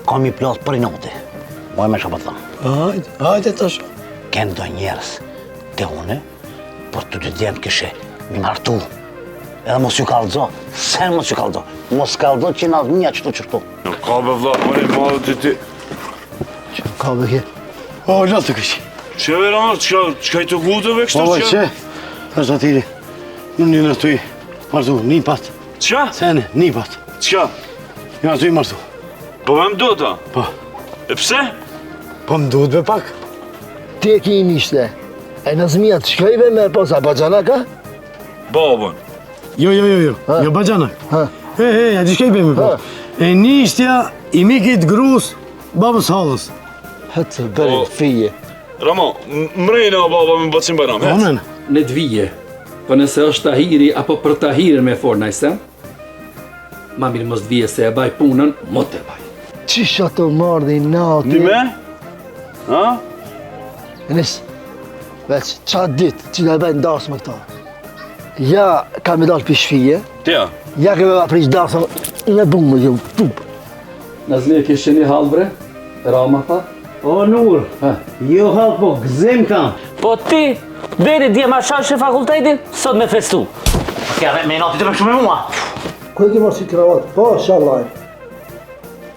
Kam i plas për i noti. Moj me shë thëmë. Hajde të shë. Kënë do njerës të une, për të djemë këshe mi martu. Edhe mos ju kalëzo, sen mos ju kalëzo. Mos kalëzo që nga dhënja qëtu. Nuk ka be vla, për i madhë të ti. Që ka be kje? O, latë të këshë. Që vera në, që i të gudëve kështu që? Që? Thështë atiri, në një në të i martu, një pat. Që? Sene, një pat. Që? Një në të i martu. Po me më do ta? Po. E pse? Po më duhet be pak. Ti e ki nishte, e në zmija të shkajve me posa bajanak, ha? Babën. Jo, bajanak. E të shkajve me po. E nishtja i mikit grus, babës halës. Hëtë, bërit fije. Ramo, mrejnë a baba me bacim bajram, het? Onen. Në të vije, po nëse është tahiri apo për tahirin me forë najse, ma mirë mos të vije se e baj punën, mot e baj. Qisha të mardhi nati? Ti me? Ha? Enis, veç, qatë ditë që da bëjnë dasë me këta. Ja ka me dalë për shfije, Tja? ja ka me prish dasë në bumë, jo, pup. Nëzmi e kishe një halë bre, Rama pa? O, Nur, jo halë po, gëzim kam. Po ti, deri dje ma shanë që fakultetin, sot me festu. Kja dhe me noti të me shumë e mua. Ku e ki marë si kravatë? Po, shalaj.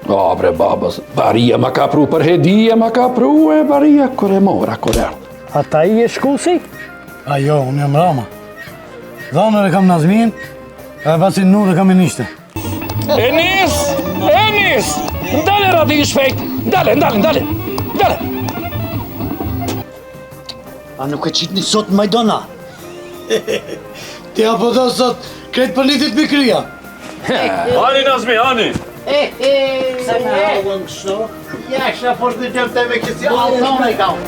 O, bre babës, baria ma ka pru për hedije, ma ka pru e baria kër e mora, kër erdhë. Ata i e shkusi? Jo, unë jam Rama. Dhanër e kam Nazmin, e pasin Nur e kam e nishte. Enis! Ndale rati shpejt! Ndale! A nuk e qitë një sot Majdona? Ti apo do sot kretë politit me krya. Ani Nazmi, ani! Se me halën kështu, jashtë për të gjëmë të me kësi altone i kam.